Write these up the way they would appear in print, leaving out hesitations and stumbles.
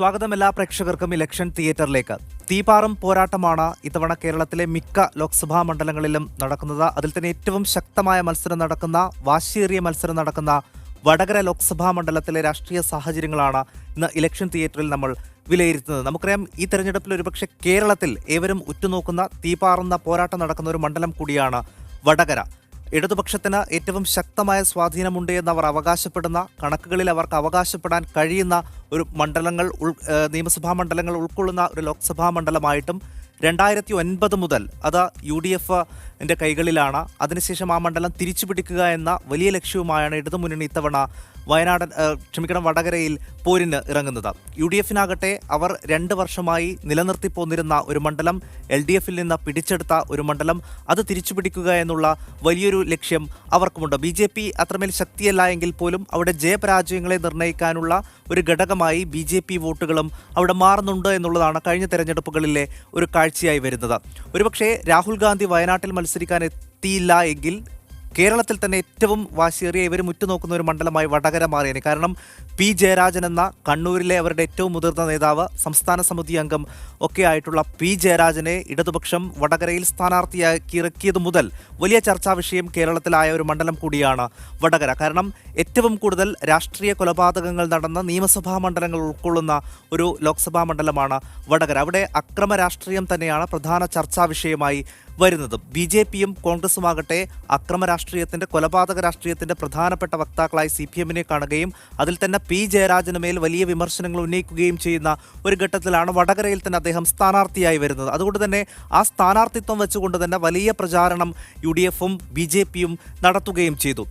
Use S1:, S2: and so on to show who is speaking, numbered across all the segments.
S1: സ്വാഗതം എല്ലാ പ്രേക്ഷകർക്കും ഇലക്ഷൻ തിയേറ്ററിലേക്ക്. തീപാറും പോരാട്ടമാണ് ഇത്തവണ കേരളത്തിലെ മിക്ക ലോക്സഭാ മണ്ഡലങ്ങളിലും നടക്കുന്നത്. അതിൽ തന്നെ ഏറ്റവും ശക്തമായ മത്സരം നടക്കുന്ന, വാശിയേറിയ മത്സരം നടക്കുന്ന വടകര ലോക്സഭാ മണ്ഡലത്തിലെ രാഷ്ട്രീയ സാഹചര്യങ്ങളാണ് ഇന്ന് ഇലക്ഷൻ തിയേറ്ററിൽ നമ്മൾ വിലയിരുത്തുന്നത്. നമുക്കറിയാം, ഈ തെരഞ്ഞെടുപ്പിൽ ഒരുപക്ഷെ കേരളത്തിൽ ഏവരും ഉറ്റുനോക്കുന്ന, തീപാറുന്ന പോരാട്ടം നടക്കുന്ന ഒരു മണ്ഡലം കൂടിയാണ് വടകര. ഇടതുപക്ഷത്തിന് ഏറ്റവും ശക്തമായ സ്വാധീനമുണ്ട് എന്നവർ അവകാശപ്പെടുന്ന, കണക്കുകളിൽ അവർക്ക് അവകാശപ്പെടാൻ കഴിയുന്ന ഒരു നിയമസഭാ മണ്ഡലങ്ങൾ ഉൾക്കൊള്ളുന്ന ഒരു ലോക്സഭാ മണ്ഡലമായിട്ടും 2009 മുതൽ അത് UDF-ന്റെ കൈകളിലാണ്. അതിനുശേഷം ആ മണ്ഡലം തിരിച്ചുപിടിക്കുക എന്ന വലിയ ലക്ഷ്യവുമായാണ് ഇടതുമുന്നണി ഇത്തവണ വടകരയിൽ പോരിന് ഇറങ്ങുന്നത്. UDF-നാകട്ടെ അവർ 2 വർഷമായി നിലനിർത്തി പോന്നിരുന്ന ഒരു മണ്ഡലം, LDF-ൽ നിന്ന് പിടിച്ചെടുത്ത ഒരു മണ്ഡലം, അത് തിരിച്ചുപിടിക്കുക എന്നുള്ള വലിയൊരു ലക്ഷ്യം അവർക്കുമുണ്ട്. BJP അത്രമേൽ ശക്തിയല്ല എങ്കിൽ പോലും അവിടെ ജയപരാജയങ്ങളെ നിർണ്ണയിക്കാനുള്ള ഒരു ഘടകമായി BJP വോട്ടുകളും അവിടെ മാറുന്നുണ്ട് എന്നുള്ളതാണ് കഴിഞ്ഞ തെരഞ്ഞെടുപ്പുകളിലെ ഒരു കാഴ്ചയായി വരുന്നത്. ഒരുപക്ഷെ രാഹുൽ ഗാന്ധി വയനാട്ടിൽ മത്സരിക്കാൻ എത്തിയില്ല എങ്കിൽ കേരളത്തിൽ തന്നെ ഏറ്റവും വാശിയേറിയ ഇവരും ഉറ്റുനോക്കുന്ന ഒരു മണ്ഡലമായി വടകര മാറിയേനെ. കാരണം P. ജയരാജൻ എന്ന കണ്ണൂരിലെ അവരുടെ ഏറ്റവും മുതിർന്ന നേതാവ്, സംസ്ഥാന സമിതി അംഗം ഒക്കെ ആയിട്ടുള്ള P. ജയരാജനെ ഇടതുപക്ഷം വടകരയിൽ സ്ഥാനാർത്ഥിയാക്കി ഇറക്കിയത് മുതൽ വലിയ ചർച്ചാ വിഷയം കേരളത്തിലായ ഒരു മണ്ഡലം കൂടിയാണ് വടകര. കാരണം ഏറ്റവും കൂടുതൽ രാഷ്ട്രീയ കൊലപാതകങ്ങൾ നടന്ന നിയമസഭാ മണ്ഡലങ്ങൾ ഉൾക്കൊള്ളുന്ന ഒരു ലോക്സഭാ മണ്ഡലമാണ് വടകര. അവിടെ അക്രമ രാഷ്ട്രീയം തന്നെയാണ് പ്രധാന ചർച്ചാ വിഷയമായി വരുന്നത്. BJP-യും കോൺഗ്രസുമാകട്ടെ അക്രമ രാഷ്ട്രീയത്തിന്റെ, കൊലപാതക രാഷ്ട്രീയത്തിന്റെ പ്രധാനപ്പെട്ട വക്താക്കളായി CPM-നെ കാണുകയും അതിൽ തന്നെ P. ജയരാജന് മേൽ വലിയ വിമർശനങ്ങൾ ഉന്നയിക്കുകയും ചെയ്യുന്ന ഒരു ഘട്ടത്തിലാണ് വടകരയിൽ തന്നെ അദ്ദേഹം സ്ഥാനാർത്ഥിയായി വരുന്നത്. അതുകൊണ്ട് തന്നെ ആ സ്ഥാനാർത്ഥിത്വം വെച്ചുകൊണ്ട് തന്നെ വലിയ പ്രചാരണം UDF-ഉം BJP-യും നടത്തുകയും ചെയ്തു.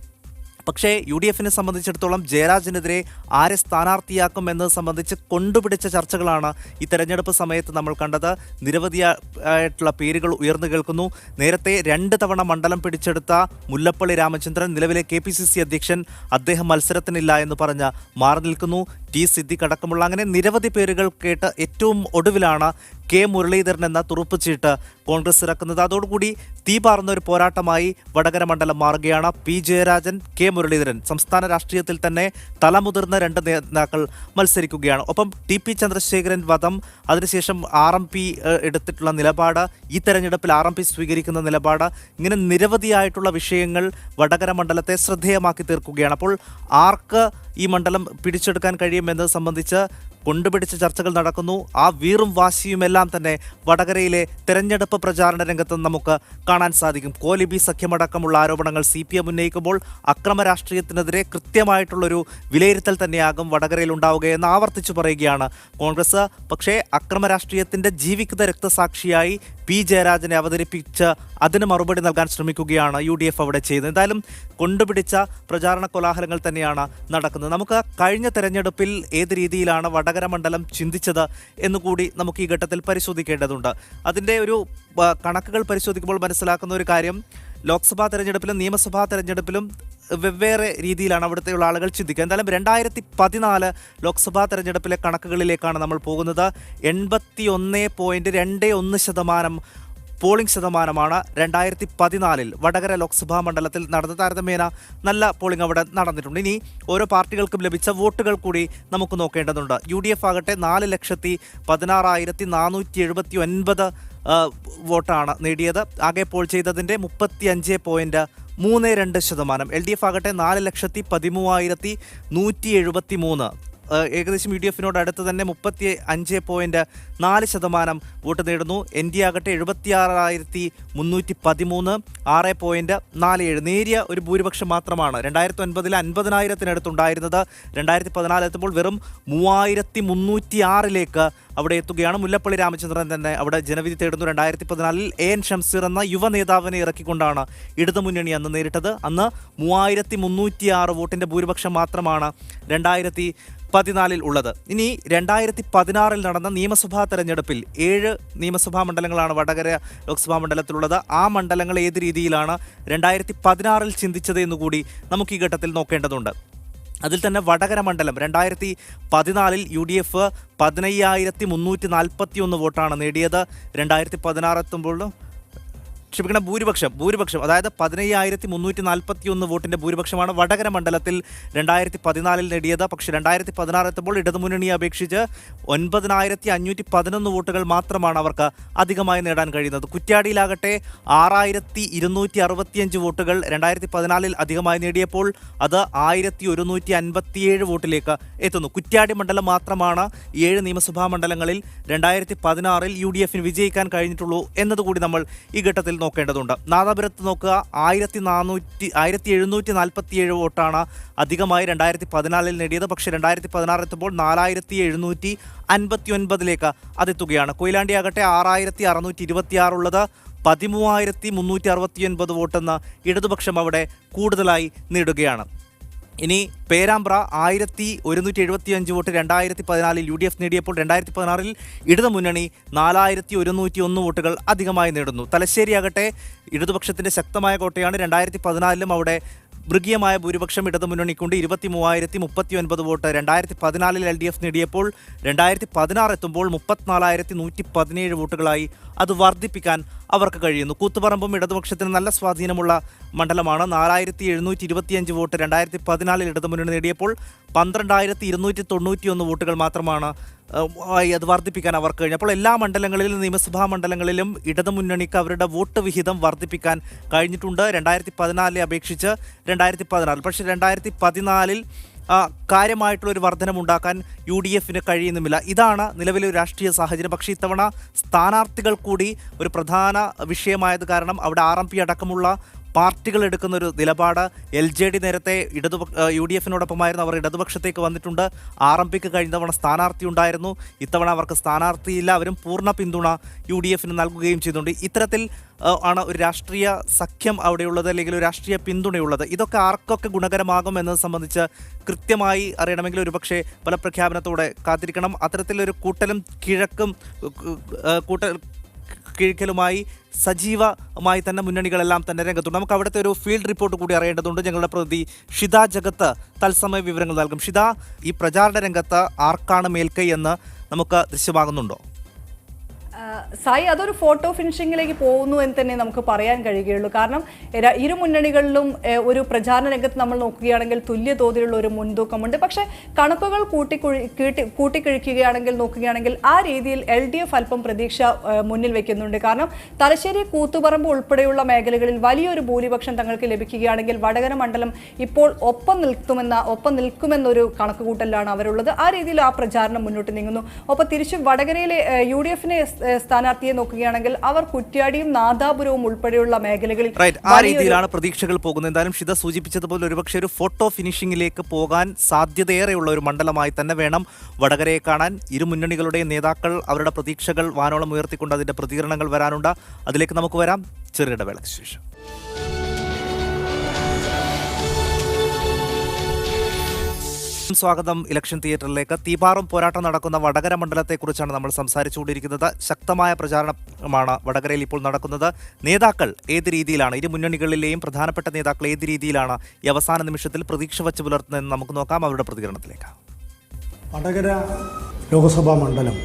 S1: പക്ഷേ UDF-നെ സംബന്ധിച്ചിടത്തോളം ജയരാജനെതിരെ ആരെ സ്ഥാനാർത്ഥിയാക്കും എന്നത് സംബന്ധിച്ച് കൊണ്ടുപിടിച്ച ചർച്ചകളാണ് ഈ തെരഞ്ഞെടുപ്പ് സമയത്ത് നമ്മൾ കണ്ടത്. നിരവധിയായിട്ടുള്ള പേരുകൾ ഉയർന്നു കേൾക്കുന്നു. നേരത്തെ 2 തവണ മണ്ഡലം പിടിച്ചെടുത്ത മുല്ലപ്പള്ളി രാമചന്ദ്രൻ, നിലവിലെ KPCC അധ്യക്ഷൻ, അദ്ദേഹം മത്സരത്തിനില്ല എന്ന് പറഞ്ഞ് മാറി നിൽക്കുന്നു. T. സിദ്ദിഖ് അടക്കമുള്ള അങ്ങനെ നിരവധി പേരുകൾ കേട്ട് ഏറ്റവും ഒടുവിലാണ് K. മുരളീധരൻ എന്ന തുറുപ്പുചീട്ട് കോൺഗ്രസ് ഇറക്കുന്നത്. അതോടുകൂടി തീപാറുന്ന ഒരു പോരാട്ടമായി വടകര മണ്ഡലം മാറുകയാണ്. P. ജയരാജൻ, K. മുരളീധരൻ, സംസ്ഥാന രാഷ്ട്രീയത്തിൽ തന്നെ തലമുതിർന്ന 2 നേതാക്കൾ മത്സരിക്കുകയാണ്. ഒപ്പം TP ചന്ദ്രശേഖരൻ വധം, അതിനുശേഷം RMP എടുത്തിട്ടുള്ള നിലപാട്, ഈ തെരഞ്ഞെടുപ്പിൽ RMP സ്വീകരിക്കുന്ന നിലപാട്, ഇങ്ങനെ നിരവധിയായിട്ടുള്ള വിഷയങ്ങൾ വടകര മണ്ഡലത്തെ ശ്രദ്ധേയമാക്കി തീർക്കുകയാണ്. അപ്പോൾ ആർക്ക് ഈ മണ്ഡലം പിടിച്ചെടുക്കാൻ കഴിയുമെന്നത് സംബന്ധിച്ച് കൊണ്ടുപിടിച്ച ചർച്ചകൾ നടക്കുന്നു. ആ വീറും വാശിയുമെല്ലാം തന്നെ വടകരയിലെ തെരഞ്ഞെടുപ്പ് പ്രചാരണ രംഗത്ത് നമുക്ക് കാണാൻ സാധിക്കും. കോലിബി സഖ്യമടക്കമുള്ള ആരോപണങ്ങൾ CPM ഉന്നയിക്കുമ്പോൾ അക്രമ രാഷ്ട്രീയത്തിനെതിരെ കൃത്യമായിട്ടുള്ളൊരു വിലയിരുത്തൽ തന്നെയാകും വടകരയിൽ ഉണ്ടാവുകയെന്ന് ആവർത്തിച്ചു പറയുകയാണ് കോൺഗ്രസ്. പക്ഷേ അക്രമ രാഷ്ട്രീയത്തിൻ്റെ ജീവിക്കുന്ന രക്തസാക്ഷിയായി P. ജയരാജനെ അവതരിപ്പിച്ച് അതിന് മറുപടി നൽകാൻ ശ്രമിക്കുകയാണ് UDF അവിടെ ചെയ്യുന്നത്. എന്തായാലും കൊണ്ടുപിടിച്ച പ്രചാരണ കോലാഹലങ്ങൾ തന്നെയാണ് നടക്കുന്നത്. നമുക്ക് കഴിഞ്ഞ തെരഞ്ഞെടുപ്പിൽ ഏത് രീതിയിലാണ് വടകര മണ്ഡലം ചിന്തിച്ചത് എന്നുകൂടി നമുക്ക് ഈ ഘട്ടത്തിൽ പരിശോധിക്കേണ്ടതുണ്ട്. അതിൻ്റെ ഒരു കണക്കുകൾ പരിശോധിക്കുമ്പോൾ മനസ്സിലാക്കുന്ന ഒരു കാര്യം, ലോക്സഭാ തെരഞ്ഞെടുപ്പിലും നിയമസഭാ തെരഞ്ഞെടുപ്പിലും വെവ്വേറെ രീതിയിലാണ് അവിടുത്തെയുള്ള ആളുകൾ ചിന്തിക്കുക. എന്തായാലും 2014 ലോക്സഭാ തെരഞ്ഞെടുപ്പിലെ കണക്കുകളിലേക്കാണ് നമ്മൾ പോകുന്നത്. 81.21% പോളിംഗ് ശതമാനമാണ് 2014 വടകര ലോക്സഭാ മണ്ഡലത്തിൽ നടന്ന. താരതമ്യേന നല്ല പോളിംഗ് അവിടെ നടന്നിട്ടുണ്ട്. ഇനി ഓരോ പാർട്ടികൾക്കും ലഭിച്ച വോട്ടുകൾ കൂടി നമുക്ക് നോക്കേണ്ടതുണ്ട്. UDF ആകട്ടെ 4,16,479 വോട്ടാണ് നേടിയത്. ആകെ പോൾ ചെയ്തതിൻ്റെ 35.32%. LDF ആകട്ടെ 4,13,173, ഏകദേശം UDF-നോട് അടുത്ത് തന്നെ 35.4% വോട്ട് നേടുന്നു. ND ആകട്ടെ 76,313, 6.47. നേരിയ ഒരു ഭൂരിപക്ഷം മാത്രമാണ് 2009 50,000-നടുത്തുണ്ടായിരുന്നത്. 2014 എത്തുമ്പോൾ വെറും 3,306 അവിടെ എത്തുകയാണ്. മുല്ലപ്പള്ളി രാമചന്ദ്രൻ തന്നെ അവിടെ ജനവിധി തേടുന്നു. 2014 AN ഷംസീർ എന്ന യുവ നേതാവിനെ ഇറക്കിക്കൊണ്ടാണ് ഇടതുമുന്നണി അന്ന് നേരിട്ടത്. അന്ന് 3,306 വോട്ടിൻ്റെ ഭൂരിപക്ഷം മാത്രമാണ് 2014 ഉള്ളത്. ഇനി 2016 നടന്ന നിയമസഭാ തെരഞ്ഞെടുപ്പിൽ 7 നിയമസഭാ മണ്ഡലങ്ങളാണ് വടകര ലോക്സഭാ മണ്ഡലത്തിലുള്ളത്. ആ മണ്ഡലങ്ങൾ ഏത് രീതിയിലാണ് 2016 ചിന്തിച്ചത് എന്നുകൂടി നമുക്ക് ഈ ഘട്ടത്തിൽ നോക്കേണ്ടതുണ്ട്. അതിൽ തന്നെ വടകര മണ്ഡലം 2014 UDF 15,341 വോട്ടാണ് നേടിയത്. 2016 എത്തുമ്പോൾ ക്ഷമിക്കണം, ഭൂരിപക്ഷം അതായത് 15,341 വോട്ടിന്റെ ഭൂരിപക്ഷമാണ് വടകര മണ്ഡലത്തിൽ 2014 നേടിയത്. പക്ഷേ 2016 എത്തുമ്പോൾ ഇടതുമുന്നണിയെ അപേക്ഷിച്ച് 9,511 വോട്ടുകൾ മാത്രമാണ് അവർക്ക് അധികമായി നേടാൻ കഴിയുന്നത്. കുറ്റ്യാടിയിലാകട്ടെ 6,265 വോട്ടുകൾ 2014 അധികമായി നേടിയപ്പോൾ അത് 1,157 വോട്ടിലേക്ക് എത്തുന്നു. കുറ്റ്യാടി മണ്ഡലം മാത്രമാണ് 7 നിയമസഭാ മണ്ഡലങ്ങളിൽ 2016 UDF-ന് വിജയിക്കാൻ കഴിഞ്ഞിട്ടുള്ളൂ എന്നതുകൂടി നമ്മൾ ഈ ഘട്ടത്തിൽ നോക്കേണ്ടതുണ്ട്. നാദാപുരത്ത് നോക്കുക, 1,747 വോട്ടാണ് അധികമായി 2014 നേടിയത്. പക്ഷേ 2016 എത്തുമ്പോൾ 4,759 അതെത്തുകയാണ്. കൊയിലാണ്ടി ആകട്ടെ 6,626 ഉള്ളത് 13,369 വോട്ടെന്ന് ഇടതുപക്ഷം അവിടെ കൂടുതലായി നേടുകയാണ്. ഇനി പേരാമ്പ്ര 1,175 വോട്ട് 2014 UDF നേടിയപ്പോൾ 2016 ഇടതുമുന്നണി 4,101 വോട്ടുകൾ അധികമായി നേടുന്നു. തലശ്ശേരിയാകട്ടെ ഇടതുപക്ഷത്തിൻ്റെ ശക്തമായ കോട്ടയാണ്. 2014 അവിടെ മൃഗീയമായ ഭൂരിപക്ഷം ഇടതുമുന്നണിക്കുണ്ട്. 23,039 വോട്ട് 2014 LDF നേടിയപ്പോൾ 2016 എത്തുമ്പോൾ 34,117 വോട്ടുകളായി അത് വർദ്ധിപ്പിക്കാൻ അവർക്ക് കഴിയുന്നു. കൂത്തുപറമ്പും ഇടതുപക്ഷത്തിന് നല്ല സ്വാധീനമുള്ള മണ്ഡലമാണ്. 4,725 വോട്ട് 2014 ഇടതുമുന്നണി നേടിയപ്പോൾ 12,291 വോട്ടുകൾ മാത്രമാണ് അത് വർദ്ധിപ്പിക്കാൻ അവർക്ക് കഴിഞ്ഞു. അപ്പോൾ എല്ലാ മണ്ഡലങ്ങളിലും, നിയമസഭാ മണ്ഡലങ്ങളിലും ഇടതുമുന്നണിക്ക് അവരുടെ വോട്ട് വിഹിതം വർദ്ധിപ്പിക്കാൻ കഴിഞ്ഞിട്ടുണ്ട് 2014 അപേക്ഷിച്ച് 2016. പക്ഷേ 2014 കാര്യമായിട്ടുള്ളൊരു വർധനമുണ്ടാക്കാൻ UDF-ന് കഴിയുന്നുമില്ല. ഇതാണ് നിലവിലെ ഒരു രാഷ്ട്രീയ സാഹചര്യം. പക്ഷേ ഇത്തവണ സ്ഥാനാർത്ഥികൾ കൂടി ഒരു പ്രധാന വിഷയമായത് കാരണം അവിടെ RMP അടക്കമുള്ള പാർട്ടികൾ എടുക്കുന്ന ഒരു നിലപാട്. LJD നേരത്തെ UDF-നോടൊപ്പമായിരുന്നു, അവർ ഇടതുപക്ഷത്തേക്ക് വന്നിട്ടുണ്ട്. RMPക്ക് കഴിഞ്ഞ തവണ സ്ഥാനാർത്ഥി ഉണ്ടായിരുന്നു, ഇത്തവണ അവർക്ക് സ്ഥാനാർത്ഥിയില്ല. അവരും പൂർണ്ണ പിന്തുണ UDF-ന് നൽകുകയും ചെയ്യുന്നുണ്ട്. ഇത്തരത്തിൽ ആണ് ഒരു രാഷ്ട്രീയ സഖ്യം അവിടെയുള്ളത്, അല്ലെങ്കിൽ ഒരു രാഷ്ട്രീയ പിന്തുണയുള്ളത്. ഇതൊക്കെ ആർക്കൊക്കെ ഗുണകരമാകും എന്നത് സംബന്ധിച്ച് കൃത്യമായി അറിയണമെങ്കിൽ ഒരുപക്ഷെ പല പ്രഖ്യാപനത്തോടെ കാത്തിരിക്കണം. അത്തരത്തിലൊരു കൂട്ടലും കിഴക്കലുമായി സജീവമായി തന്നെ മുന്നണികളെല്ലാം തന്നെ രംഗത്തുണ്ട്. നമുക്ക് അവിടുത്തെ ഒരു ഫീൽഡ് റിപ്പോർട്ട് കൂടി അറിയേണ്ടതുണ്ട്. ഞങ്ങളുടെ പ്രതിനിധി ഷിത ജഗത്ത് തത്സമയ വിവരങ്ങൾ നൽകും. ഷിത, ഈ പ്രചാരണ രംഗത്ത് ആർക്കാണ് മേൽക്കൈ എന്ന് നമുക്ക് ദൃശ്യമാകുന്നുണ്ടോ?
S2: സായി, അതൊരു ഫോട്ടോ ഫിനിഷിങ്ങിലേക്ക് പോകുന്നു എന്ന് തന്നെ നമുക്ക് പറയാൻ കഴിയുകയുള്ളൂ. കാരണം ഇരു മുന്നണികളിലും ഒരു പ്രചാരണ രംഗത്ത് നമ്മൾ നോക്കുകയാണെങ്കിൽ തുല്യ തോതിലുള്ള ഒരു മുൻതൂക്കമുണ്ട്. പക്ഷേ കണക്കുകൾ കൂട്ടിക്കിഴിക്കുകയാണെങ്കിൽ നോക്കുകയാണെങ്കിൽ ആ രീതിയിൽ LDF അല്പം പ്രതീക്ഷ മുന്നിൽ വെക്കുന്നുണ്ട്. കാരണം തലശ്ശേരി, കൂത്തുപറമ്പ് ഉൾപ്പെടെയുള്ള മേഖലകളിൽ വലിയൊരു ഭൂരിപക്ഷം തങ്ങൾക്ക് ലഭിക്കുകയാണെങ്കിൽ വടകര മണ്ഡലം ഇപ്പോൾ ഒപ്പം നിൽക്കുമെന്നൊരു കണക്കുകൂട്ടലാണ് അവരുള്ളത്. ആ രീതിയിൽ ആ പ്രചാരണം മുന്നോട്ട് നീങ്ങുന്നു. ഒപ്പം തിരിച്ച് വടകരയിലെ UDF-നെ സ്ഥാനാർത്ഥിയെ നോക്കുകയാണെങ്കിൽ അവർ കുറ്റ്യാടിയും നാദാപുരവും ഉൾപ്പെടെയുള്ള മേഖലകളിൽ
S1: ആ രീതിയിലാണ് പ്രതീക്ഷകൾ പോകുന്നത്. എന്തായാലും ഷിത സൂചിപ്പിച്ചതുപോലെ ഒരുപക്ഷെ ഒരു ഫോട്ടോ ഫിനിഷിംഗിലേക്ക് പോകാൻ സാധ്യതയേറെയുള്ള ഒരു മണ്ഡലമായി തന്നെ വേണം വടകരയെ കാണാൻ. ഇരു മുന്നണികളുടെയും നേതാക്കൾ അവരുടെ പ്രതീക്ഷകൾ വാനോളം ഉയർത്തിക്കൊണ്ട് അതിന്റെ പ്രതികരണങ്ങൾ വരാനുണ്ട്. അതിലേക്ക് നമുക്ക് വരാം ചെറിയ ഇടവേളയ്ക്ക് ശേഷം. സ്വാഗതം ഇലക്ഷൻ തിയേറ്ററിലേക്ക്. തീപാറും പോരാട്ടം നടക്കുന്ന വടകര മണ്ഡലത്തെക്കുറിച്ചാണ് നമ്മൾ സംസാരിച്ചുകൊണ്ടിരിക്കുന്നത്. ശക്തമായ പ്രചാരണമാണ് വടകരയിൽ ഇപ്പോൾ നടക്കുന്നത്. നേതാക്കൾ ഏത് രീതിയിലാണ്, ഇരു മുന്നണികളിലെയും പ്രധാനപ്പെട്ട നേതാക്കൾ ഏത് രീതിയിലാണ് ഈ അവസാന നിമിഷത്തിൽ പ്രതീക്ഷ വച്ച് പുലർത്തുന്നതെന്ന് നമുക്ക് നോക്കാം അവരുടെ പ്രതികരണത്തിലേക്ക്.
S3: വടകര ലോക്സഭാ മണ്ഡലം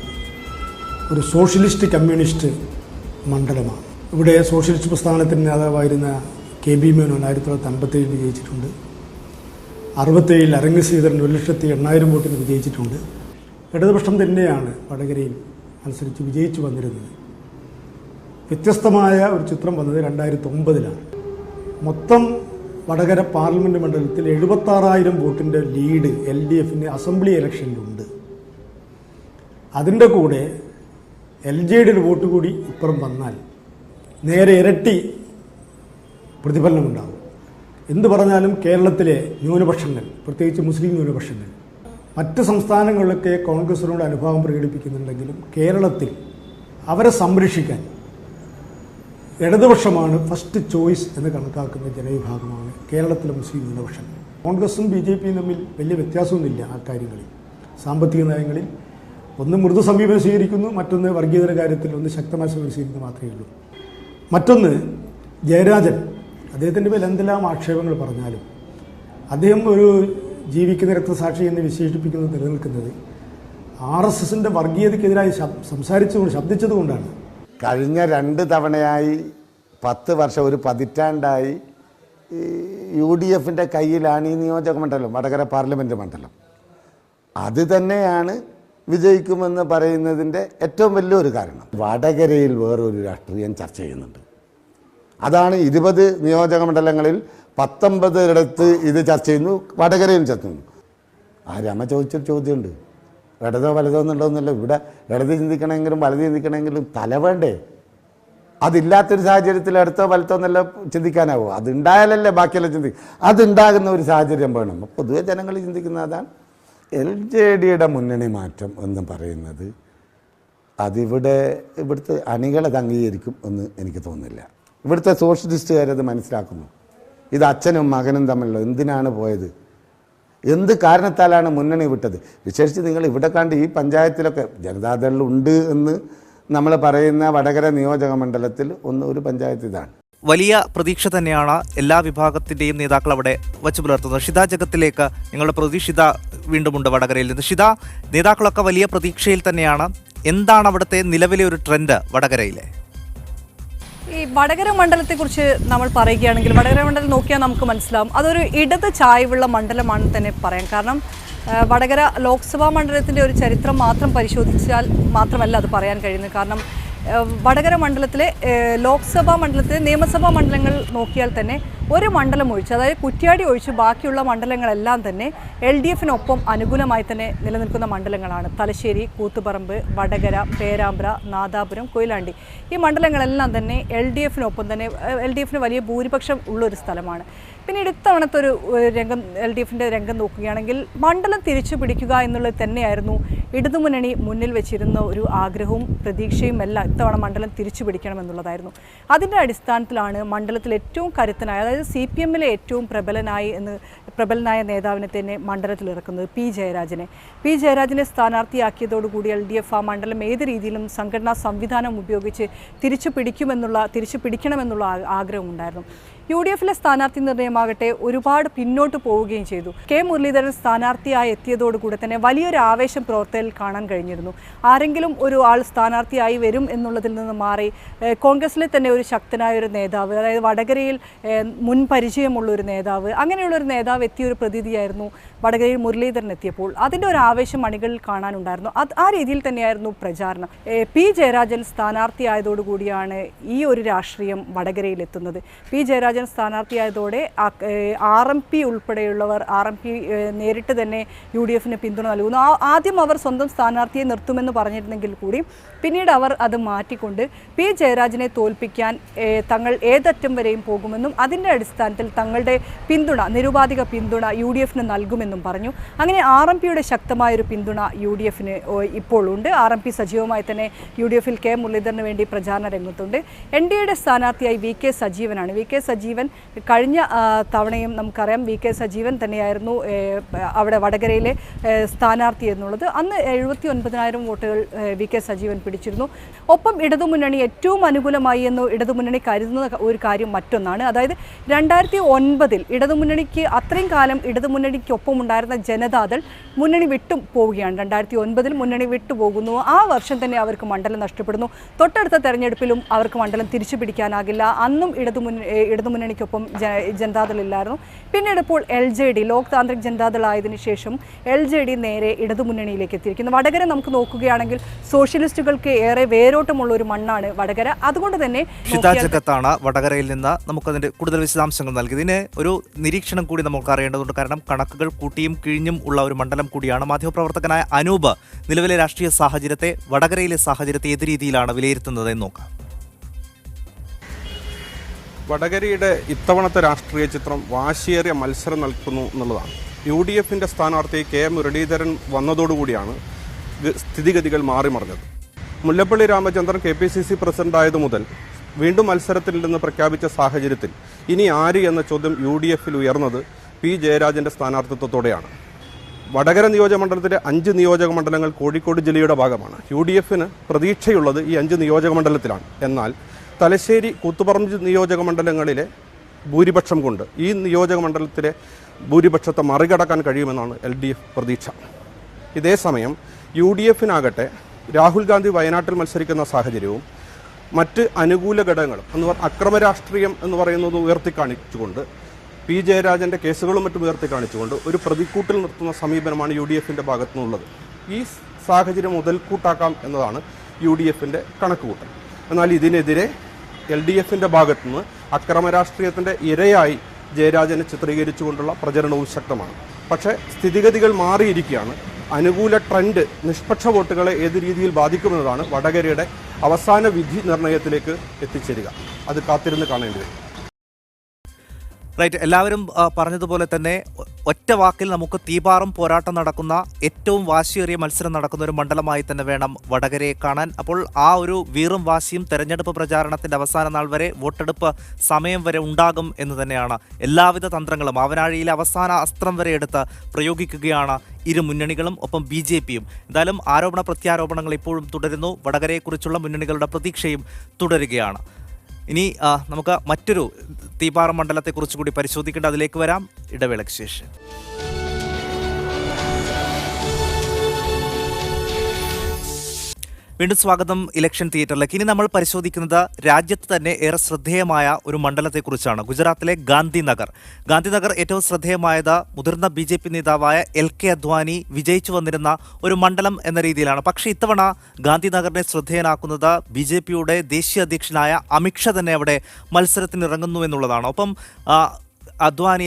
S3: ഒരു സോഷ്യലിസ്റ്റ് കമ്മ്യൂണിസ്റ്റ് മണ്ഡലമാണ്. ഇവിടെ സോഷ്യലിസ്റ്റ് പ്രസ്ഥാനത്തിൻ്റെ നേതാവായിരുന്ന KB മേനോൻ 1957 വിജയിച്ചിട്ടുണ്ട്. 67 അരങ്ങ് ശ്രീധരൻ 1,08,000 വോട്ടിന് വിജയിച്ചിട്ടുണ്ട്. ഇടതുപക്ഷം തന്നെയാണ് വടകരയിൽ മത്സരിച്ച് വിജയിച്ചു വന്നിരുന്നത്. വ്യത്യസ്തമായ ഒരു ചിത്രം വന്നത് 2009 മൊത്തം വടകര പാർലമെൻറ്റ് മണ്ഡലത്തിൽ 76,000 വോട്ടിൻ്റെ ലീഡ് LDF-ന് അസംബ്ലി ഇലക്ഷനിലുണ്ട്. അതിൻ്റെ കൂടെ LJD വോട്ട് കൂടി ഇപ്പുറം വന്നാൽ നേരെ ഇരട്ടി പ്രതിഫലനമുണ്ടാകും. എന്തു പറഞ്ഞാലും കേരളത്തിലെ ന്യൂനപക്ഷങ്ങൾ, പ്രത്യേകിച്ച് മുസ്ലിം ന്യൂനപക്ഷങ്ങൾ, മറ്റ് സംസ്ഥാനങ്ങളിലൊക്കെ കോൺഗ്രസിനോട് അനുഭാവം പ്രകടിപ്പിക്കുന്നുണ്ടെങ്കിലും കേരളത്തിൽ അവരെ സംരക്ഷിക്കാൻ ഇടതുപക്ഷമാണ് ഫസ്റ്റ് ചോയ്സ് എന്ന് കണക്കാക്കുന്ന ജനവിഭാഗമാണ് കേരളത്തിലെ മുസ്ലിം ന്യൂനപക്ഷങ്ങൾ. കോൺഗ്രസും BJPയും തമ്മിൽ വലിയ വ്യത്യാസമൊന്നുമില്ല ആ കാര്യങ്ങളിൽ. സാമ്പത്തിക നയങ്ങളിൽ ഒന്ന് മൃദു സമീപനം സ്വീകരിക്കുന്നു, മറ്റൊന്ന് വർഗീയതയുടെ കാര്യത്തിൽ ഒന്ന് ശക്തമായ സമീപനം സ്വീകരിക്കുന്നു മാത്രമേ ഉള്ളൂ. മറ്റൊന്ന് ജയരാജൻ, അദ്ദേഹത്തിൻ്റെ പേരിൽ എന്തെല്ലാം ആക്ഷേപങ്ങൾ പറഞ്ഞാലും അദ്ദേഹം ഒരു ജീവിക്കുന്ന രക്തസാക്ഷി എന്ന് വിശേഷിപ്പിക്കുന്നത് നിലനിൽക്കുന്നത് RSSൻ്റെ വർഗീയതയ്ക്കെതിരായി ശബ്ദിച്ചതുകൊണ്ടാണ്.
S4: കഴിഞ്ഞ 2 തവണയായി 10 വർഷം ഒരു പതിറ്റാണ്ടായി UDFിൻ്റെ കയ്യിലാണ് ഈ നിയോജക മണ്ഡലം, വടകര പാർലമെൻറ്റ് മണ്ഡലം. അത് തന്നെയാണ് വിജയിക്കുമെന്ന് പറയുന്നതിൻ്റെ ഏറ്റവും വലിയൊരു കാരണം. വടകരയിൽ വേറൊരു രാഷ്ട്രീയം ചർച്ച ചെയ്യുന്നുണ്ട്. അതാണ് 20 നിയോജക മണ്ഡലങ്ങളിൽ 19 ഇത് ചർച്ച ചെയ്യുന്നു, വടകരയും ചർച്ച ചെയ്യുന്നു. രമ ചോദിച്ചൊരു ചോദ്യമുണ്ട്, ഇടതോ വലതോ എന്നുള്ളതൊന്നുമല്ല. ഇവിടെ ഇടത് ചിന്തിക്കണമെങ്കിലും വലത് ചിന്തിക്കണമെങ്കിലും തല വേണ്ടേ? അതില്ലാത്തൊരു സാഹചര്യത്തിൽ ഇടത്തോ വലത്തോ എന്നല്ല ചിന്തിക്കാനാവോ? അതുണ്ടായാലല്ലേ ബാക്കിയെല്ലാം ചിന്തിക്കും. അതുണ്ടാകുന്ന ഒരു സാഹചര്യം വേണം. പൊതുവെ ജനങ്ങൾ ചിന്തിക്കുന്ന അതാണ്. LJDയുടെ മുന്നണി മാറ്റം എന്ന് പറയുന്നത് ഇവിടുത്തെ അണികളത് അംഗീകരിക്കും എന്ന് എനിക്ക് തോന്നുന്നില്ല. ഇവിടുത്തെ സോഷ്യലിസ്റ്റുകാരത് മനസ്സിലാക്കുന്നു. ഇത് അച്ഛനും മകനും തമ്മിലുള്ള എന്തിനാണ് പോയത്, എന്ത് കാരണത്താലാണ് മുന്നണി വിട്ടത്. വിശേഷിച്ച് നിങ്ങൾ ഇവിടെ കണ്ട് ഈ പഞ്ചായത്തിലൊക്കെ ജനതാദൾ ഉണ്ട് എന്ന് നമ്മൾ പറയുന്ന വടകര നിയോജക മണ്ഡലത്തിൽ ഒരു പഞ്ചായത്ത് ഇതാണ്.
S1: വലിയ പ്രതീക്ഷ തന്നെയാണ് എല്ലാ വിഭാഗത്തിന്റെയും നേതാക്കൾ അവിടെ വച്ചു പുലർത്തുന്നത്. ഷിത ജഗത്തിലേക്ക് നിങ്ങളുടെ പ്രതീക്ഷിത വീണ്ടുമുണ്ട് വടകരയിൽ നിന്ന്. ഷിത, നേതാക്കളൊക്കെ വലിയ പ്രതീക്ഷയിൽ തന്നെയാണ്. എന്താണ് അവിടുത്തെ നിലവിലെ ഒരു ട്രെൻഡ് വടകരയിലെ?
S2: ഈ വടകര മണ്ഡലത്തെക്കുറിച്ച് നമ്മൾ പറയുകയാണെങ്കിൽ വടകര മണ്ഡലം നോക്കിയാൽ നമുക്ക് മനസ്സിലാവും അതൊരു ഇടത് ചായ്വുള്ള മണ്ഡലമാണെന്ന് തന്നെ പറയാം. കാരണം വടകര ലോക്സഭാ മണ്ഡലത്തിൻ്റെ ഒരു ചരിത്രം മാത്രം പരിശോധിച്ചാൽ മാത്രമല്ല അത് പറയാൻ കഴിയുന്നത്. കാരണം വടകര മണ്ഡലത്തിലെ ലോക്സഭാ മണ്ഡലത്തിലെ നിയമസഭാ മണ്ഡലങ്ങൾ നോക്കിയാൽ തന്നെ ഒരു മണ്ഡലം ഒഴിച്ച്, അതായത് കുറ്റ്യാടി ഒഴിച്ച് ബാക്കിയുള്ള മണ്ഡലങ്ങളെല്ലാം തന്നെ LDFിനൊപ്പം അനുകൂലമായി തന്നെ നിലനിൽക്കുന്ന മണ്ഡലങ്ങളാണ്. തലശ്ശേരി, കൂത്തുപറമ്പ്, വടകര, പേരാമ്പ്ര, നാദാപുരം, കൊയിലാണ്ടി. ഈ മണ്ഡലങ്ങളെല്ലാം തന്നെ LDFിനൊപ്പം തന്നെ LDFിന് വലിയ ഭൂരിപക്ഷം ഉള്ളൊരു സ്ഥലമാണ്. പിന്നീട് ഇത്തവണത്തെ ഒരു രംഗം LDFിൻ്റെ രംഗം നോക്കുകയാണെങ്കിൽ മണ്ഡലം തിരിച്ചു പിടിക്കുക എന്നുള്ളത് തന്നെയായിരുന്നു ഇടതുമുന്നണി മുന്നിൽ വെച്ചിരുന്ന ഒരു ആഗ്രഹവും പ്രതീക്ഷയും എല്ലാം. ഇത്തവണ മണ്ഡലം തിരിച്ചു പിടിക്കണമെന്നുള്ളതായിരുന്നു. അതിൻ്റെ അടിസ്ഥാനത്തിലാണ് മണ്ഡലത്തിൽ ഏറ്റവും കരുത്തനായ, അതായത് CPMലെ ഏറ്റവും പ്രബലനായ നേതാവിനെ തന്നെ മണ്ഡലത്തിൽ ഇറക്കുന്നത് P ജയരാജനെ സ്ഥാനാർത്ഥിയാക്കിയതോടുകൂടി LDF ആ മണ്ഡലം ഏത് രീതിയിലും സംഘടനാ സംവിധാനം ഉപയോഗിച്ച് തിരിച്ചു പിടിക്കണമെന്നുള്ള ആഗ്രഹമുണ്ടായിരുന്നു. UDFിലെ സ്ഥാനാർത്ഥി നിർണയമാകട്ടെ ഒരുപാട് പിന്നോട്ട് പോവുകയും ചെയ്തു. K മുരളീധരൻ സ്ഥാനാർത്ഥിയായി എത്തിയതോടുകൂടി തന്നെ വലിയൊരു ആവേശം പ്രവർത്തകരിൽ കാണാൻ കഴിഞ്ഞിരുന്നു. ആരെങ്കിലും ഒരു ആൾ സ്ഥാനാർത്ഥിയായി വരും എന്നുള്ളതിൽ നിന്ന് മാറി കോൺഗ്രസിലെ തന്നെ ഒരു ശക്തനായ ഒരു നേതാവ്, അതായത് വടകരയിൽ മുൻ പരിചയമുള്ള ഒരു നേതാവ്, അങ്ങനെയുള്ളൊരു നേതാവ് എത്തിയൊരു പ്രതീതിയായിരുന്നു വടകരയിൽ മുരളീധരൻ എത്തിയപ്പോൾ. അതിൻ്റെ ഒരു ആവേശം അണികളിൽ കാണാനുണ്ടായിരുന്നു. ആ രീതിയിൽ തന്നെയായിരുന്നു പ്രചാരണം. P ജയരാജൻ സ്ഥാനാർത്ഥിയായതോടുകൂടിയാണ് ഈ ഒരു രാഷ്ട്രീയം വടകരയിൽ എത്തുന്നത്. P ജയരാജൻ സ്ഥാനാർത്ഥിയായതോടെ RMP ഉൾപ്പെടെയുള്ളവർ നേരിട്ട് തന്നെ UDFിന് പിന്തുണ നൽകുന്നു. ആദ്യം അവർ സ്വന്തം സ്ഥാനാർത്ഥിയെ നിർത്തുമെന്ന് പറഞ്ഞിരുന്നെങ്കിൽ കൂടി പിന്നീട് അവർ അത് മാറ്റിക്കൊണ്ട് P ജയരാജനെ തോൽപ്പിക്കാൻ തങ്ങൾ ഏതറ്റം വരെയും പോകുമെന്നും അതിൻ്റെ അടിസ്ഥാനത്തിൽ തങ്ങളുടെ നിരുപാധിക പിന്തുണ UDFിന് നൽകുമെന്നും പറഞ്ഞു. അങ്ങനെ RMPയുടെ ശക്തമായൊരു പിന്തുണ UDFിന് ഇപ്പോൾ ഉണ്ട്. RMP സജീവമായി തന്നെ UDFിൽ K മുരളീധരന് വേണ്ടി പ്രചാരണ രംഗത്തുണ്ട്. NDAയുടെ സ്ഥാനാർത്ഥിയായി VK സജീവനാണ്. VK സജീവൻ കഴിഞ്ഞ തവണയും നമുക്കറിയാം VK സജീവൻ തന്നെയായിരുന്നു അവിടെ വടകരയിലെ സ്ഥാനാർത്ഥി എന്നുള്ളത്. അന്ന് 79,000 വോട്ടുകൾ VK സജീവൻ പിടിച്ചിരുന്നു. ഒപ്പം ഇടതുമുന്നണി ഏറ്റവും അനുകൂലമായി എന്ന് ഇടതുമുന്നണി കരുതുന്ന ഒരു കാര്യം മറ്റൊന്നാണ്. അതായത് 2009 ഇടതുമുന്നണിക്ക് അത്രയും കാലം ഇടതുമുന്നണിക്കൊപ്പം ഉണ്ടായിരുന്ന ജനതാദൾ മുന്നണി വിട്ടു പോവുകയാണ്. 2009 മുന്നണി വിട്ടുപോകുന്നു. ആ വർഷം തന്നെ അവർക്ക് മണ്ഡലം നഷ്ടപ്പെടുന്നു. തൊട്ടടുത്ത തെരഞ്ഞെടുപ്പിലും അവർക്ക് മണ്ഡലം തിരിച്ചു പിടിക്കാനാകില്ല. അന്നും ഇടതുമുന്നണിക്കൊപ്പം ജനതാദളില്ലായിരുന്നു. പിന്നീട് ഇപ്പോൾ LJD ലോക് താന്ത്രിക് ജനതാദൾ ആയതിനു ശേഷം LJD നേരെ ഇടതുമുന്നണിയിലേക്ക് എത്തിയിരിക്കുന്നു. വടകര നമുക്ക് നോക്കുകയാണെങ്കിൽ സോഷ്യലിസ്റ്റുകൾക്ക് ഏറെ വേരോട്ടമുള്ള ഒരു മണ്ണാണ് വടകര. അതുകൊണ്ട് തന്നെ
S1: ഷിത ജഗത്താണ് വടകരയിൽ നിന്ന് നമുക്കതിന്റെ കൂടുതൽ വിശദാംശങ്ങൾ നൽകി. ഇതിന് ഒരു നിരീക്ഷണം കൂടി നമുക്ക് അറിയേണ്ടതുണ്ട്. കാരണം കണക്കുകൾ കൂട്ടിയും കിഴിഞ്ഞും ഉള്ള ഒരു മണ്ഡലം കൂടിയാണ്. മാധ്യമപ്രവർത്തകനായ അനൂപ് നിലവിലെ രാഷ്ട്രീയ സാഹചര്യത്തെ, വടകരയിലെ സാഹചര്യത്തെ ഏത് രീതിയിലാണ് വിലയിരുത്തുന്നത് എന്ന് നോക്കാം.
S5: വടകരയുടെ ഇത്തവണത്തെ രാഷ്ട്രീയ ചിത്രം വാശിയേറിയ മത്സരം നൽകുന്നു എന്നുള്ളതാണ്. UDFിൻ്റെ സ്ഥാനാർത്ഥി K മുരളീധരൻ വന്നതോടുകൂടിയാണ് സ്ഥിതിഗതികൾ മാറിമറിഞ്ഞത്. മുല്ലപ്പള്ളി രാമചന്ദ്രൻ KPCC പ്രസിഡന്റായതു മുതൽ വീണ്ടും മത്സരത്തിൽ നിന്ന് പ്രഖ്യാപിച്ച സാഹചര്യത്തിൽ ഇനി ആര് എന്ന ചോദ്യം UDFിൽ ഉയർന്നത് P ജയരാജൻ്റെ സ്ഥാനാർത്ഥിത്വത്തോടെയാണ്. വടകര നിയോജകമണ്ഡലത്തിലെ 5 നിയോജക മണ്ഡലങ്ങൾ കോഴിക്കോട് ജില്ലയുടെ ഭാഗമാണ്. UDFിന് പ്രതീക്ഷയുള്ളത് ഈ 5 നിയോജക മണ്ഡലത്തിലാണ്. എന്നാൽ തലശ്ശേരി, കൂത്തുപറമ്പ് നിയോജക മണ്ഡലങ്ങളിലെ ഭൂരിപക്ഷം കൊണ്ട് ഈ നിയോജക മണ്ഡലത്തിലെ ഭൂരിപക്ഷത്തെ മറികടക്കാൻ കഴിയുമെന്നാണ് LDF പ്രതീക്ഷ. ഇതേസമയം UDFിനാകട്ടെ രാഹുൽ ഗാന്ധി വയനാട്ടിൽ മത്സരിക്കുന്ന സാഹചര്യവും മറ്റ് അനുകൂല ഘടകങ്ങളും എന്ന് പറഞ്ഞാൽ അക്രമ രാഷ്ട്രീയം എന്ന് പറയുന്നത് ഉയർത്തിക്കാണിച്ചുകൊണ്ട് പി ജയരാജൻ്റെ കേസുകളും മറ്റും ഉയർത്തിക്കാണിച്ചുകൊണ്ട് ഒരു പ്രതിക്കൂട്ടിൽ നിർത്തുന്ന സമീപനമാണ് UDFിൻ്റെ ഭാഗത്തു നിന്നുള്ളത്. ഈ സാഹചര്യം മുതൽക്കൂട്ടാക്കാം എന്നതാണ് UDFിൻ്റെ കണക്കുകൂട്ടൽ. എന്നാൽ ഇതിനെതിരെ LDFിൻ്റെ ഭാഗത്തുനിന്ന് അക്രമ രാഷ്ട്രീയത്തിൻ്റെ ഇരയായി ജയരാജനെ ചിത്രീകരിച്ചുകൊണ്ടുള്ള പ്രചരണവും ശക്തമാണ്. പക്ഷേ സ്ഥിതിഗതികൾ മാറിയിരിക്കുകയാണ്. അനുകൂല ട്രെൻഡ് നിഷ്പക്ഷ വോട്ടുകളെ ഏത് രീതിയിൽ ബാധിക്കുമെന്നതാണ് വടകരയുടെ അവസാന വിധി നിർണയത്തിലേക്ക് എത്തിച്ചേരുക. അത് കാത്തിരുന്ന് കാണേണ്ടി വരും.
S1: റൈറ്റ്, എല്ലാവരും പറഞ്ഞതുപോലെ തന്നെ ഒറ്റ വാക്കിൽ നമുക്ക് തീപാറും പോരാട്ടം നടക്കുന്ന ഏറ്റവും വാശിയേറിയ മത്സരം നടക്കുന്ന ഒരു മണ്ഡലമായി തന്നെ വേണം വടകരയെ കാണാൻ. അപ്പോൾ ആ ഒരു വീറും വാശിയും തെരഞ്ഞെടുപ്പ് പ്രചാരണത്തിന്റെ അവസാന നാൾ വരെ, വോട്ടെടുപ്പ് സമയം വരെ ഉണ്ടാകും എന്ന് തന്നെയാണ്. എല്ലാവിധ തന്ത്രങ്ങളും ആവനാഴിയിലെ അവസാന അസ്ത്രം വരെ എടുത്ത് പ്രയോഗിക്കുകയാണ് ഇരു മുന്നണികളും, ഒപ്പം BJPയും. എന്തായാലും ആരോപണ പ്രത്യാരോപണങ്ങൾ ഇപ്പോഴും തുടരുന്നു. വടകരയെക്കുറിച്ചുള്ള മുന്നണികളുടെ പ്രതീക്ഷയും തുടരുകയാണ്. ഇനി നമുക്ക് മറ്റൊരു തീപാറ മണ്ഡലത്തെക്കുറിച്ച് കൂടി പരിശോധിക്കേണ്ട, അതിലേക്ക് വരാം ഇടവേളയ്ക്ക് ശേഷം. വീണ്ടും സ്വാഗതം ഇലക്ഷൻ തിയേറ്ററിലേക്ക്. ഇനി നമ്മൾ പരിശോധിക്കുന്നത് രാജ്യത്ത് തന്നെ ഏറെ ശ്രദ്ധേയമായ ഒരു മണ്ഡലത്തെക്കുറിച്ചാണ്. ഗുജറാത്തിലെ ഗാന്ധിനഗർ. ഗാന്ധിനഗർ ഏറ്റവും ശ്രദ്ധേയമായത് മുതിർന്ന BJP നേതാവായ LK അദ്വാനി വിജയിച്ചു വന്നിരുന്ന ഒരു മണ്ഡലം എന്ന രീതിയിലാണ്. പക്ഷേ ഇത്തവണ ഗാന്ധിനഗറിനെ ശ്രദ്ധേയനാക്കുന്നത് BJPയുടെ ദേശീയ അധ്യക്ഷനായ അമിത്ഷാ തന്നെ അവിടെ മത്സരത്തിനിറങ്ങുന്നു എന്നുള്ളതാണ്. ഒപ്പം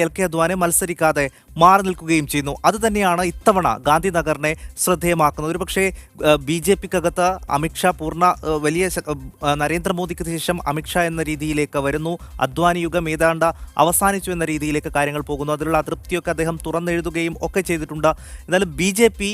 S1: LK അദ്വാനി മത്സരിക്കാതെ മാറി നിൽക്കുകയും ചെയ്യുന്നു. അതുതന്നെയാണ് ഇത്തവണ ഗാന്ധിനഗറിനെ ശ്രദ്ധേയമാക്കുന്നത്. ഒരുപക്ഷേ BJPക്കകത്ത് അമിത്ഷാ വലിയ നരേന്ദ്രമോദിക്ക് ശേഷം അമിത്ഷാ എന്ന രീതിയിലേക്ക് വരുന്നു. അദ്വാനി യുഗം ഏതാണ്ട് അവസാനിച്ചു എന്ന രീതിയിലേക്ക് കാര്യങ്ങൾ പോകുന്നു. അതിലുള്ള അതൃപ്തിയൊക്കെ അദ്ദേഹം തുറന്നെഴുതുകയും ഒക്കെ ചെയ്തിട്ടുണ്ട്. എന്നാലും BJP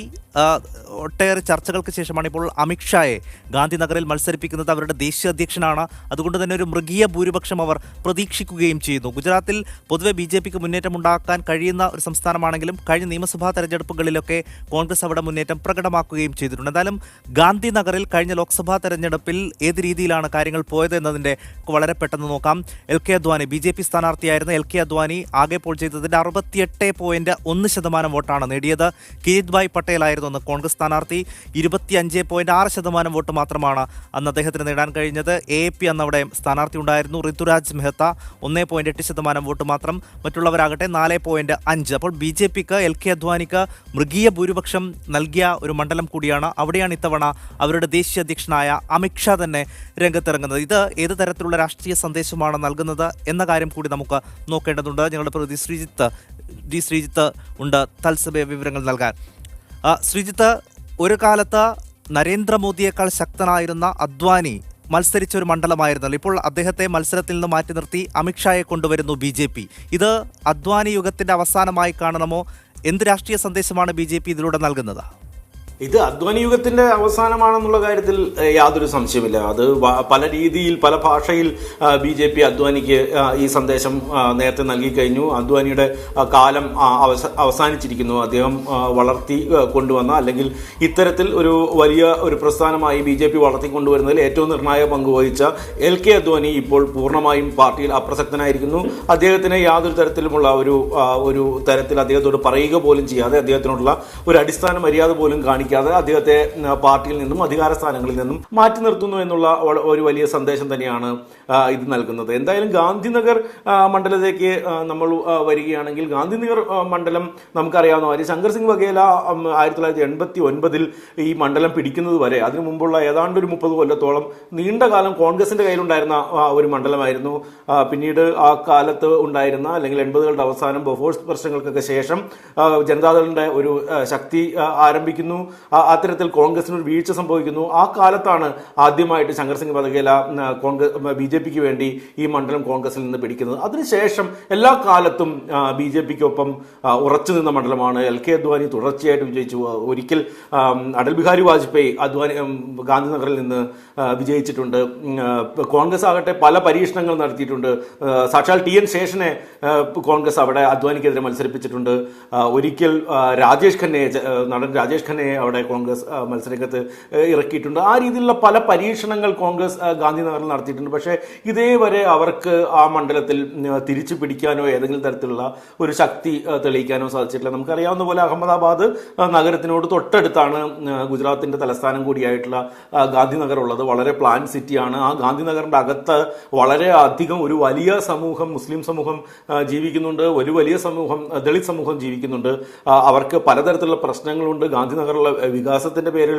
S1: ഒട്ടേറെ ചർച്ചകൾക്ക് ശേഷമാണ് ഇപ്പോൾ അമിത്ഷായെ ഗാന്ധിനഗറിൽ മത്സരിപ്പിക്കുന്നത്. അവരുടെ ദേശീയ അധ്യക്ഷനാണ്. അതുകൊണ്ട് തന്നെ ഒരു മൃഗീയ ഭൂരിപക്ഷം അവർ പ്രതീക്ഷിക്കുകയും ചെയ്യുന്നു. ഗുജറാത്തിൽ പൊതുവെ BJPക്ക് മുന്നേറ്റമുണ്ടാക്കാൻ കഴിയുന്ന ഒരു സംസ്ഥാനമാണെങ്കിലും കഴിഞ്ഞ നിയമസഭാ തെരഞ്ഞെടുപ്പുകളിലൊക്കെ കോൺഗ്രസ് അവിടെ മുന്നേറ്റം പ്രകടമാക്കുകയും ചെയ്തിട്ടുണ്ട്. എന്തായാലും ഗാന്ധിനഗറിൽ കഴിഞ്ഞ ലോക്സഭാ തെരഞ്ഞെടുപ്പിൽ ഏത് രീതിയിലാണ് കാര്യങ്ങൾ പോയത് എന്നതിൻ്റെ വളരെ പെട്ടെന്ന് നോക്കാം. LK Advani BJP സ്ഥാനാർത്ഥിയായിരുന്ന LK Advani ആകെ പോൾ ചെയ്തതിൻ്റെ 68.1% വോട്ടാണ് നേടിയത്. കിരീത് ഭായ് പട്ടേൽ ആയിരുന്നു അന്ന് കോൺഗ്രസ് സ്ഥാനാർത്ഥി. 25.6% വോട്ട് മാത്രമാണ് അന്ന് അദ്ദേഹത്തിന് നേടാൻ കഴിഞ്ഞത്. AAP അന്ന് അവിടെ സ്ഥാനാർത്ഥി ഉണ്ടായിരുന്നു. ഋതുരാജ് മെഹ്ത്ത 1.8% വോട്ട് മാത്രം. മറ്റുള്ളവരാകട്ടെ 4.5. അപ്പോൾ BJPക്ക് LK അദ്വാനിക്ക് മൃഗീയ ഭൂരിപക്ഷം നൽകിയ ഒരു മണ്ഡലം കൂടിയാണ്. അവിടെയാണ് ഇത്തവണ അവരുടെ ദേശീയ അധ്യക്ഷനായ അമിത്ഷാ തന്നെ രംഗത്തിറങ്ങുന്നത്. ഇത് ഏത് തരത്തിലുള്ള രാഷ്ട്രീയ സന്ദേശമാണ് നൽകുന്നത് എന്ന കാര്യം കൂടി നമുക്ക് നോക്കേണ്ടതുണ്ട്. ഞങ്ങളുടെ പ്രതി ശ്രീജിത്ത് ഉണ്ട് തത്സമയ വിവരങ്ങൾ നൽകാൻ. ശ്രീജിത്ത്, ഒരു കാലത്ത് നരേന്ദ്രമോദിയേക്കാൾ ശക്തനായിരുന്ന അദ്വാനി മത്സരിച്ച ഒരു മണ്ഡലമായിരുന്നല്ലോ. ഇപ്പോൾ അദ്ദേഹത്തെ മത്സരത്തിൽ നിന്ന് മാറ്റി നിർത്തി അമിത്ഷായെ കൊണ്ടുവരുന്നു BJP. ഇത് അദ്വാനി യുഗത്തിന്റെ അവസാനമായി കാണണമോ? എന്ത് രാഷ്ട്രീയ സന്ദേശമാണ് BJP ഇതിലൂടെ നൽകുന്നത്?
S6: ഇത് അദ്വാനി യുഗത്തിന്റെ അവസാനമാണെന്നുള്ള കാര്യത്തിൽ യാതൊരു സംശയമില്ല. അത് പല രീതിയിൽ പല ഭാഷയിൽ BJP അദ്വാനിക്ക് ഈ സന്ദേശം നേരത്തെ നൽകി കഴിഞ്ഞു. അദ്വാനിയുടെ കാലം അവസാനിച്ചിരിക്കുന്നു. അദ്ദേഹം വളർത്തി കൊണ്ടുവന്ന അല്ലെങ്കിൽ ഇത്തരത്തിൽ ഒരു വലിയ ഒരു പ്രസ്ഥാനമായി BJP വളർത്തിക്കൊണ്ടുവരുന്നതിൽ ഏറ്റവും നിർണായക പങ്കുവഹിച്ച LK അദ്വാനി ഇപ്പോൾ പൂർണ്ണമായും പാർട്ടിയിൽ അപ്രസക്തനായിരിക്കുന്നു. അദ്ദേഹത്തിന് യാതൊരു തരത്തിലുമുള്ള ഒരു തരത്തിൽ അദ്ദേഹത്തോട് പറയുക പോലും ചെയ്യാതെ, അദ്ദേഹത്തിനുള്ള ഒരു അടിസ്ഥാന മര്യാദ പോലും കാണിക്കാതെ അദ്ദേഹത്തെ പാർട്ടിയിൽ നിന്നും അധികാര സ്ഥാനങ്ങളിൽ നിന്നും മാറ്റി നിർത്തുന്നു എന്നുള്ള ഒരു വലിയ സന്ദേശം തന്നെയാണ് ഇത് നൽകുന്നത്. എന്തായാലും ഗാന്ധിനഗർ മണ്ഡലത്തിലേക്ക് നമ്മൾ വരികയാണെങ്കിൽ, ഗാന്ധിനഗർ മണ്ഡലം നമുക്കറിയാവുന്ന കാര്യം, ശങ്കർ സിംഗ് വഘേല 1989 ഈ മണ്ഡലം പിടിക്കുന്നത് വരെ, അതിനു മുമ്പുള്ള ഏതാണ്ട് ഒരു 30 കൊല്ലത്തോളം നീണ്ട കാലം കോൺഗ്രസിന്റെ കയ്യിലുണ്ടായിരുന്ന ഒരു മണ്ഡലമായിരുന്നു. പിന്നീട് ആ കാലത്ത് ഉണ്ടായിരുന്ന അല്ലെങ്കിൽ 80കളുടെ അവസാനം ബൊഫോഴ്സ് പ്രശ്നങ്ങൾക്കൊക്കെ ശേഷം ജനതാദളിന്റെ ഒരു ശക്തി ആരംഭിക്കുന്നു. അത്തരത്തിൽ കോൺഗ്രസിന് ഒരു വീഴ്ച സംഭവിക്കുന്നു. ആ കാലത്താണ് ആദ്യമായിട്ട് ശങ്കർ സിംഗ് വഘേല BJPക്ക് വേണ്ടി ഈ മണ്ഡലം കോൺഗ്രസിൽ നിന്ന് പിടിക്കുന്നത്. അതിനുശേഷം എല്ലാ കാലത്തും BJPക്കൊപ്പം ഉറച്ചു നിന്ന മണ്ഡലമാണ്. LK അദ്വാനി തുടർച്ചയായിട്ട് വിജയിച്ചു. ഒരിക്കൽ അടൽ ബിഹാരി വാജ്പേയി ഗാന്ധിനഗറിൽ നിന്ന് വിജയിച്ചിട്ടുണ്ട്. കോൺഗ്രസ് ആകട്ടെ പല പരീക്ഷണങ്ങൾ നടത്തിയിട്ടുണ്ട്. സാക്ഷാൽ TN ശേഷനെ കോൺഗ്രസ് അവിടെ അദ്വാനിക്കെതിരെ മത്സരിപ്പിച്ചിട്ടുണ്ട്. ഒരിക്കൽ നടൻ രാജേഷ് ഖന്നയെ അവിടെ കോൺഗ്രസ് മത്സരരംഗത്ത് ഇറക്കിയിട്ടുണ്ട്. ആ രീതിയിലുള്ള പല പരീക്ഷണങ്ങൾ കോൺഗ്രസ് ഗാന്ധിനഗറിൽ നടത്തിയിട്ടുണ്ട്. പക്ഷേ ഇതേവരെ അവർക്ക് ആ മണ്ഡലത്തിൽ തിരിച്ചു പിടിക്കാനോ ഏതെങ്കിലും തരത്തിലുള്ള ഒരു ശക്തി തെളിയിക്കാനോ സാധിച്ചിട്ടില്ല. നമുക്കറിയാവുന്ന പോലെ അഹമ്മദാബാദ് നഗരത്തിനോട് തൊട്ടടുത്താണ് ഗുജറാത്തിന്റെ തലസ്ഥാനം കൂടിയായിട്ടുള്ള ഗാന്ധിനഗർ ഉള്ളത്. വളരെ പ്ലാൻ സിറ്റിയാണ്. ആ ഗാന്ധിനഗറിന്റെ അകത്ത് വളരെ അധികം ഒരു വലിയ സമൂഹം, മുസ്ലിം സമൂഹം ജീവിക്കുന്നുണ്ട്, ഒരു വലിയ സമൂഹം ദളിത് സമൂഹം ജീവിക്കുന്നുണ്ട്. അവർക്ക് പലതരത്തിലുള്ള പ്രശ്നങ്ങളുണ്ട്. ഗാന്ധിനഗറിലെ വികാസത്തിന്റെ പേരിൽ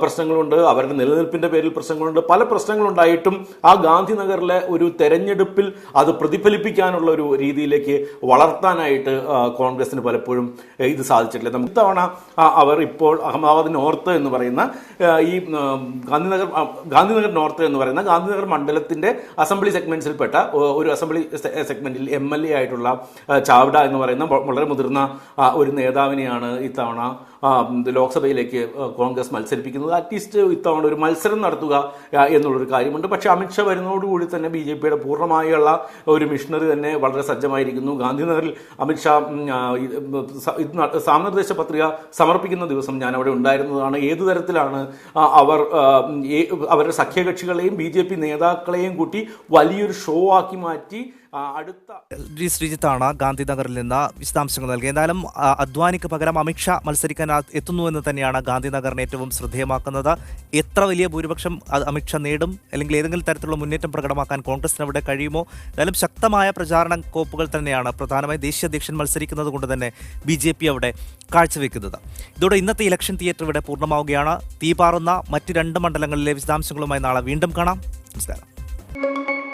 S6: പ്രശ്നങ്ങളുണ്ട്, അവരുടെ നിലനിൽപ്പിന്റെ പേരിൽ പ്രശ്നങ്ങളുണ്ട്. പല പ്രശ്നങ്ങളുണ്ടായിട്ടും ആ ഗാന്ധിനഗറിലെ ഒരു തെരഞ്ഞെടുപ്പിൽ അത് പ്രതിഫലിപ്പിക്കാനുള്ള ഒരു രീതിയിലേക്ക് വളർത്താനായിട്ട് കോൺഗ്രസിന് പലപ്പോഴും ഇത് സാധിച്ചിട്ടില്ല. ഇത്തവണ അവർ ഇപ്പോൾ അഹമ്മദാബാദ് നോർത്ത് എന്ന് പറയുന്ന ഈ ഗാന്ധിനഗർ നോർത്ത് എന്ന് പറയുന്ന ഗാന്ധിനഗർ മണ്ഡലത്തിന്റെ അസംബ്ലി സെഗ്മെന്റ്സിൽപ്പെട്ട ഒരു അസംബ്ലി സെഗ്മെന്റിൽ MLA ആയിട്ടുള്ള ചാവ്ഡ എന്ന് പറയുന്ന വളരെ മുതിർന്ന ഒരു നേതാവിനെയാണ് ഇത്തവണ ലോക്സഭയിലേക്ക് കോൺഗ്രസ് മത്സരിപ്പിക്കുന്നത്. അറ്റ്ലീസ്റ്റ് ഇത്തവണ ഒരു മത്സരം നടത്തുക എന്നുള്ളൊരു കാര്യമുണ്ട്. പക്ഷേ അമിത്ഷാ വരുന്നതോടുകൂടി തന്നെ BJPയുടെ പൂർണ്ണമായുള്ള ഒരു മിഷനറി തന്നെ വളരെ സജ്ജമായിരിക്കുന്നു. ഗാന്ധിനഗറിൽ അമിത്ഷാ നാമനിർദ്ദേശ പത്രിക സമർപ്പിക്കുന്ന ദിവസം ഞാൻ അവിടെ ഉണ്ടായിരുന്നതാണ്. ഏതു തരത്തിലാണ് അവർ അവരുടെ സഖ്യകക്ഷികളെയും BJP നേതാക്കളെയും കൂട്ടി വലിയൊരു ഷോ ആക്കി മാറ്റി അടുത്ത
S1: ശ്രീജിത്താണ് ഗാന്ധിനഗറിൽ നിന്ന് വിശദാംശങ്ങൾ നൽകി. എന്തായാലും അദ്വാനിക്ക് പകരം അമിത്ഷാ മത്സരിക്കാൻ എത്തുന്നുവെന്ന് തന്നെയാണ് ഗാന്ധിനഗറിനെ ഏറ്റവും ശ്രദ്ധേയമാക്കുന്നത്. എത്ര വലിയ ഭൂരിപക്ഷം അമിത്ഷാ നേടും, അല്ലെങ്കിൽ ഏതെങ്കിലും തരത്തിലുള്ള മുന്നേറ്റം പ്രകടമാക്കാൻ കോൺഗ്രസിന് അവിടെ കഴിയുമോ? എന്തായാലും ശക്തമായ പ്രചാരണ കോപ്പുകൾ തന്നെയാണ് പ്രധാനമായും ദേശീയ അധ്യക്ഷൻ മത്സരിക്കുന്നത് കൊണ്ട് തന്നെ BJP അവിടെ കാഴ്ചവെക്കുന്നത്. ഇതോടെ ഇന്നത്തെ ഇലക്ഷൻ തിയേറ്റർ ഇവിടെ പൂർണ്ണമാവുകയാണ്. തീപാറുന്ന മറ്റ് 2 മണ്ഡലങ്ങളിലെ വിശദാംശങ്ങളുമായി നാളെ വീണ്ടും കാണാം. നമസ്കാരം.